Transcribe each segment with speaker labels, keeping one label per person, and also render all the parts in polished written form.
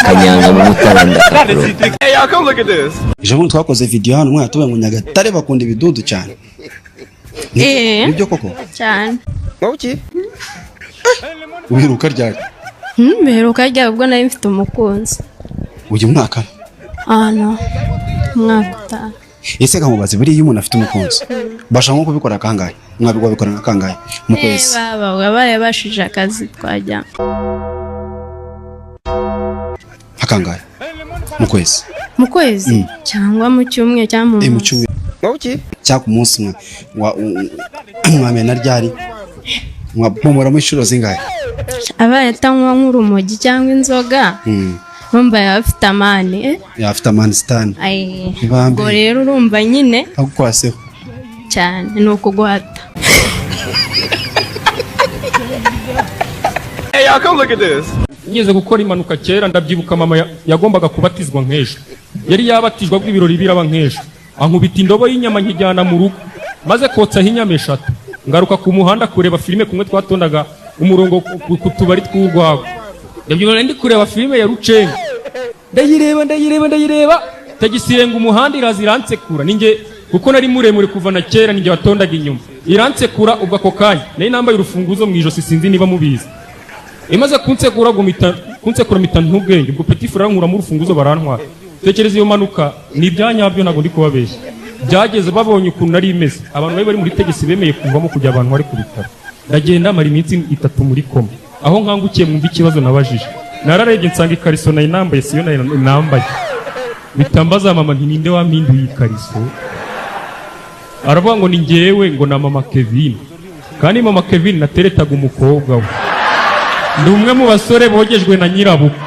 Speaker 1: kanyanga mu mutaranda kakuru.
Speaker 2: Ejo bundi twakoze video hano mwana tuba mu Nyagatare bakunda ibidudu cyane. Nibyo koko?
Speaker 3: Cyane.
Speaker 2: Wowe uheruka ryari?
Speaker 3: Mperuka ryari ubwo nari mfite umukunzi.
Speaker 2: Uyu mwaka?
Speaker 3: No. Mwaka.
Speaker 2: Ese kamubaze buri iyo umuntu afite umukunzi. Basha nko kubikora kangahe? Mwabigwa bikora kangahe? Mu kwezi.
Speaker 3: Baba wabaye bashije akazi twajya.
Speaker 2: Akangahe? Mu kwezi.
Speaker 3: Mu kwezi cyangwa mu cyumweru cyangwa
Speaker 2: mu cyumweru. Wowe cyangwa umunsi mwamena ryari? Mwapomora mu shuro zingahe?
Speaker 3: Abaye atanywa nk'urumogi cyangwa inzoga. Bumva yafite amani
Speaker 2: yafite amani stan.
Speaker 3: Ngo rero urumva nyine
Speaker 2: akukwaseho
Speaker 3: cyane nuko guhata.
Speaker 4: Hey, come look at this.
Speaker 5: Ngeze gukora impanuka kera ndabyibuka mama yagombaga kubatizwa nk'ejo. Yari yabatijwa bw'ibirori biraba nk'ejo. Ankubita indobo y'inyama nkijyana mu rugo. Maze kotsa hinyama 3. Ngaruka ku muhanda kureba filime kumwe twatondaga umurongo ku tubari tw'urwago. Ndabyibona ndi kureba filime ya Rucenga. Ndayireba. Tagisirenga umuhanda iraziransekura. Ninge kuko nari muremure kuva na kera ninge watondaga inyuma. Iransekura ubwo ako kanya. Nari nambaye urufunguzo mu ijosi sinzi niba mubizi. Imaze kunsekura mita ntubwenge. Ubwo petit frère nkura mu rufunguzo barantwara. Tekereza iyo manuka ni byanyabyo nago ndi kubabeshya. Byageze babonye ukuntu nari imeze. Abantu bari muri tegesi bemeye kuvamo kujya abantu bari ku bitaro. Ndagenda mara iminsi 3 muri koma. Aho nkangukiye mwumva ikibazo nabajije. Nararebye nsanga ikariso nayinambaye siyo nayinambaye. Bitambaza mama nti ninde wampinduye ikariso? Aravuga ngo ni ngewe ngo na mama Kevin. Kandi mama Kevin nateretaga umukobwa we. Ndi umwe mu basore bogejwe na nyirabuku.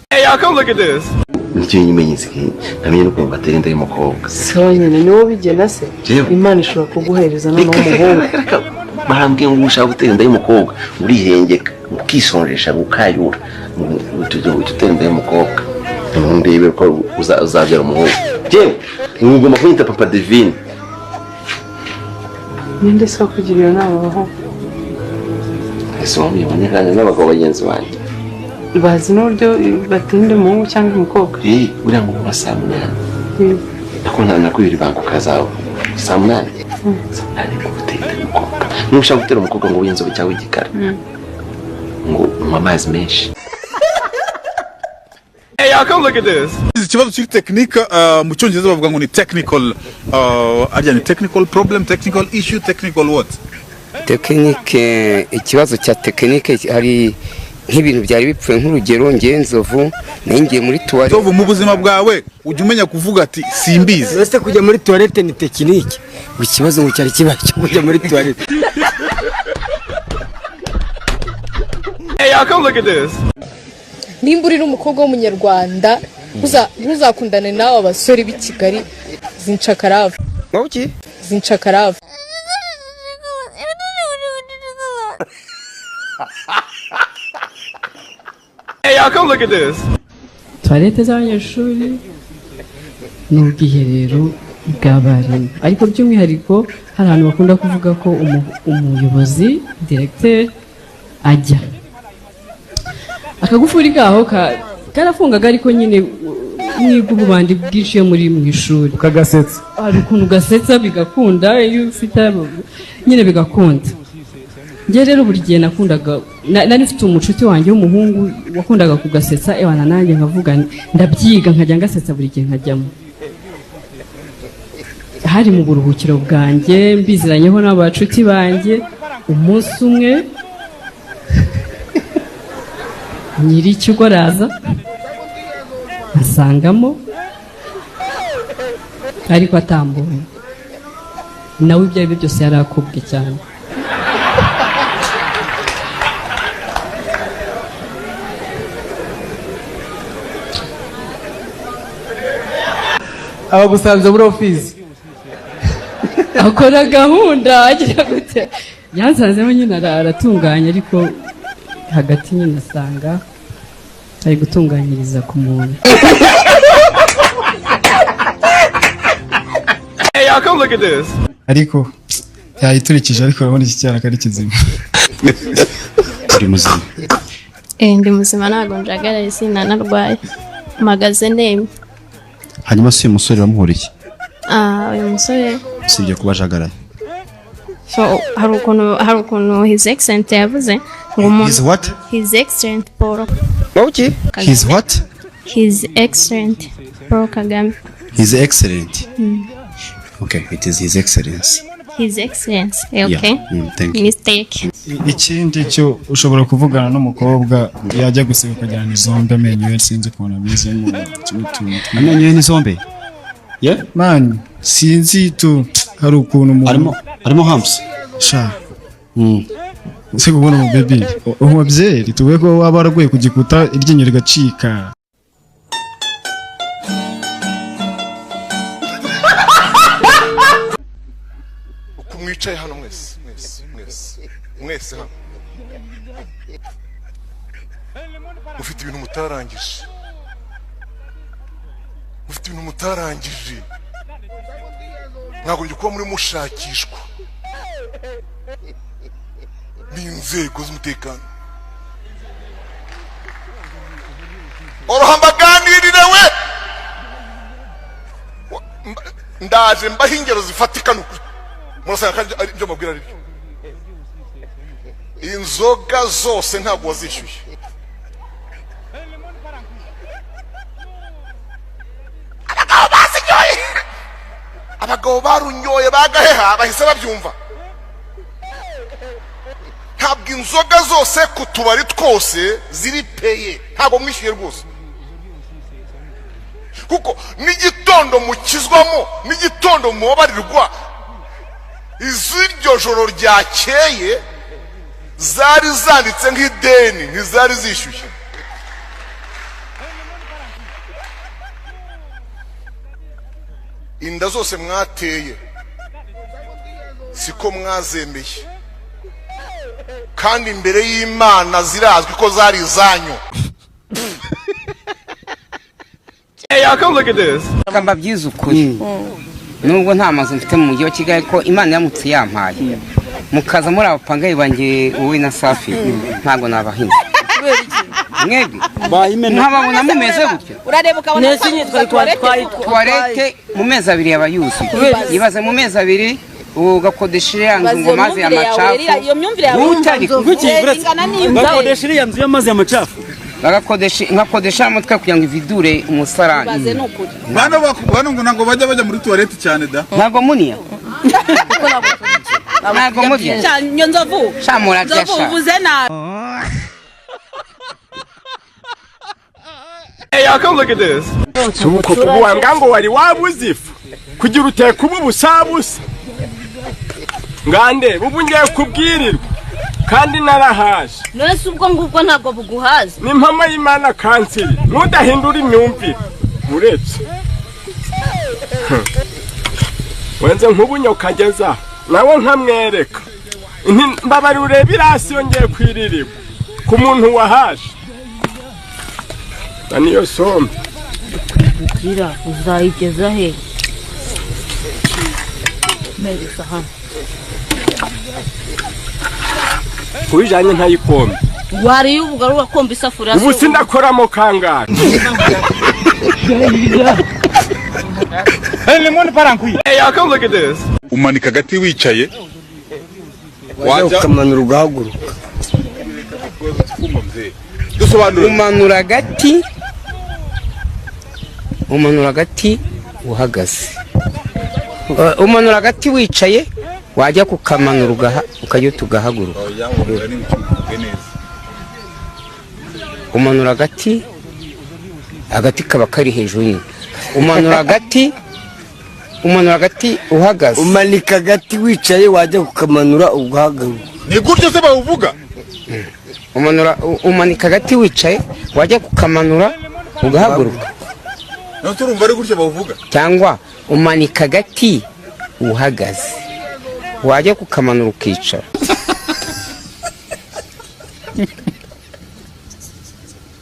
Speaker 4: Hey, come look at this.
Speaker 1: Nicyo nyimenyese namenye no kumva terenda y'umukobwa.
Speaker 6: So nyine niwo bigena se. Imana ishobora kuguhereza no umuhungu.
Speaker 1: Bahambwe ngo ushaka guterenda y'umukobwa urihengeka ukisonjesha gukayura. Ututenda y'umukobwa. Ndebe ko uzabyara umuhungu. Jewe ngomba kwita papa divine.
Speaker 6: Ninde se kugirira n'abaho?
Speaker 1: Ese wamubonye kandi n'abagabo bagenzi banjye.
Speaker 6: Bazi n'uburyo batinde umuhungu cyangwa umukobwa.
Speaker 1: Uriya ngo basamuna. Akona nakwiri banko kazaho. Samuna. Samuna ni gutera umukobwa. Nushaka gutera umukobwa ngo winzobe cyangwa igikara. Ngo mamazi menshi.
Speaker 4: Hey, come look at this.
Speaker 7: Ikibazo kiri technique mu cyongereza bavuga ngo ni technical technical problem, technical issue, technical what?
Speaker 8: Technique ikibazo cya technique hari nk'ibintu byari bipfuye nk'urugero ngenzovu ningiye muri toilette.
Speaker 7: Zovu mu buzima bwawe ujye umenya kuvuga ati simbizi.
Speaker 9: Ese kujya muri toilette ni technique. Ikibazo ngo cyari kibaye cyo kujya muri toilette.
Speaker 4: Hey, come look at this.
Speaker 10: Nimburira umukobwa w'umunyarwanda uzakundana nawe abasore b'i Kigali zincakarava.
Speaker 9: Wowe
Speaker 10: zincakarava.
Speaker 4: Hey, come look at this.
Speaker 11: Toilette z'abanyeshuri n'ubwiherero bw'abarimu, ariko by'umwihariko hari ahantu bakunda kuvuga ko umuyobozi directeur ajya akagufuri gaho karafungaga, ariko nyine mwiga ububandi bwinshi muri mu ishuri
Speaker 5: ukagasetsa,
Speaker 11: hari ukuntu gasetsa bigakunda, iyo ufite nyine bigakunda. Nge rero buri gihe nakundaga, nari mfite umucuti wanjye w'umuhungu wakundaga kugasetsa, ewana nanjye nkavuga ndabyiga nkajya ngasetsa buri gihe nkajyamo. Hari mu buruhukiro bwanjye mbiziranyeho n'abacuti banjye, umunsi umwe nyiri ikigo araza asangamo, ariko atambonye nawe ibyo ari byo byose yari akubwe cyane.
Speaker 9: abagusanze muri office
Speaker 11: akora gahunda agira gute, yansanzeho nyine aratunganya, ariko hagati nyine asanga ari gutunganyiriza ku muntu.
Speaker 4: Hey, come look at this.
Speaker 2: Ariko yayiturikije, ariko urabona iki cyana kari kizima. uri muzima
Speaker 3: ndi muzima ntago njagaraye sinanarwaye magaze nemye.
Speaker 2: hanyuma si uyu musore bamuhuriye
Speaker 3: uyu musore
Speaker 2: usibye kuba ajagaraye
Speaker 3: so hari ukuntu his excellent yavuze ngo
Speaker 2: his what
Speaker 3: his excellent Paul
Speaker 8: okay
Speaker 2: his what
Speaker 3: his excellent Paul Kagame
Speaker 2: his excellent okay it is his excellence
Speaker 3: his excellence okay
Speaker 2: thank you
Speaker 3: mistake.
Speaker 12: Ikindi cyo ushobora kuvugana n'umukobwa yajya gusiga kujyana izombe amenyo ye sinzi ukuntu abizemo
Speaker 2: amenyo ye ni zombe
Speaker 12: man sinzi tu hari ukuntu
Speaker 2: arimo humps
Speaker 12: sha se kubona mu baby umubyeyi tuwe ko waba araguye ku gikuta iryinyo rigacika.
Speaker 13: Mwicaye hano mwese hano mufite ibintu mutarangije ntabwo njye kuba muri mushakishwa n'inzego z'umutekano. Orohambaganirire we ndaje mbaho ingero zifatika n'ukuri murasanga kandi ibyo mabwira ari byo. Inzoga zose ntabwo wazishyuye. Abagabo barunyoye bagaheha bahise babyumva. Ntabwo inzoga zose ku tubari twose ziri peye ntabwo mwishyuye rwose kuko n'igitondo mukizwamo n'igitondo mubabarirwa iziryo joro ryakeye zari zanditse nk'ideni ntizari zishyuye. Inda zose mwateye siko mwazemeye kandi imbere y'Imana zirazwi ko zari izanyu.
Speaker 4: Hey, y'all come look at this.
Speaker 8: Kamba byiza ukuri. Nubwo nta mazu mfite mu mujyi wa Kigali ko Imana yamutse yampaye. Mukaza muri abapangayi banjye wowe na Safi ntago nabahinze. Mwebwe ntababona mumeze gutyo.
Speaker 10: Urareba ukabona
Speaker 8: Twaranze mu mezi abiri yabayuzuye. Yibaze mu mezi abiri ugakodesha yanzu ngo mazi ya macafu.
Speaker 10: Iyo myumvire yawe
Speaker 9: bakodesha iriya nzu y'amazi y'amacafu
Speaker 8: nkakodesha amutwe kugira ngo ividure umusarani.
Speaker 7: Bano ngo ntabwo bajya muri toilette cyane da.
Speaker 8: Ntabwo muniya. Ntabwo mujya.
Speaker 10: Cyane nzovu.
Speaker 8: Shamura byasha.
Speaker 10: Uvuze na.
Speaker 4: Hey, y'all come look at this.
Speaker 14: Subuko kubuwanga ngo wari wabuzifu kugira uteka ubusabusa ngande bubu ngiye kubwirirwa kandi narahaje
Speaker 10: Nese ubwo ngubwo ntabwo buguhaza
Speaker 14: ni mpama y'Imana kanseri mudahindura imyumvire uretse wenze nk'ubunyo kageza nawe nkamwereka mbabari ureba irasi yongeye kwiririrwa ku muntu wahaje niyo sombe
Speaker 10: ukira uzayigeza he merisa hano
Speaker 14: kubijanye ntayikombe
Speaker 10: wari ubugaruka komba isafuriya
Speaker 14: ubu sindakoramo kangahe
Speaker 4: Hey, y'all come look at this.
Speaker 7: Umanika gati wicaye
Speaker 9: wajya ukamanura ugahaguruka.
Speaker 8: Umanura gati uhagaze. Umanura gati wicaye wajya kukamanura ukajya tugahaguruka. Umanura gati agati kaba kari hejuru nyine. Umanura gati uhagaze.
Speaker 9: Umanika gati wicaye wajya kukamanura ugahaguruka.
Speaker 7: Ni gutyo se bawuvuga?
Speaker 8: Umanika gati wicaye wajya kukamanura ugahaguruka.
Speaker 7: No turumva ari gutyo bawuvuga.
Speaker 8: Cyangwa umanika gati uhagaze wajya kukamanura ukicara.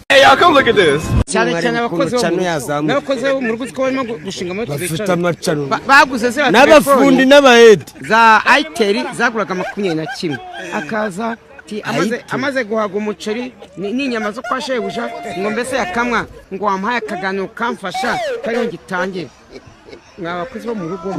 Speaker 4: Hey, y'all come look at this.
Speaker 8: Cyane abakozi bo mu rugo ko barimo gushinga
Speaker 9: bafite amacano
Speaker 8: baguze se
Speaker 9: n'abafundi n'abahedi
Speaker 8: za Itel zaguraga 21 akaza ati amaze guhaga umuceri n'inyama zo kwa shebuja ngo mbese yakamwa ngo wampaye akaganiro kamfasha kariho gitangira mwabakozi bo mu rugo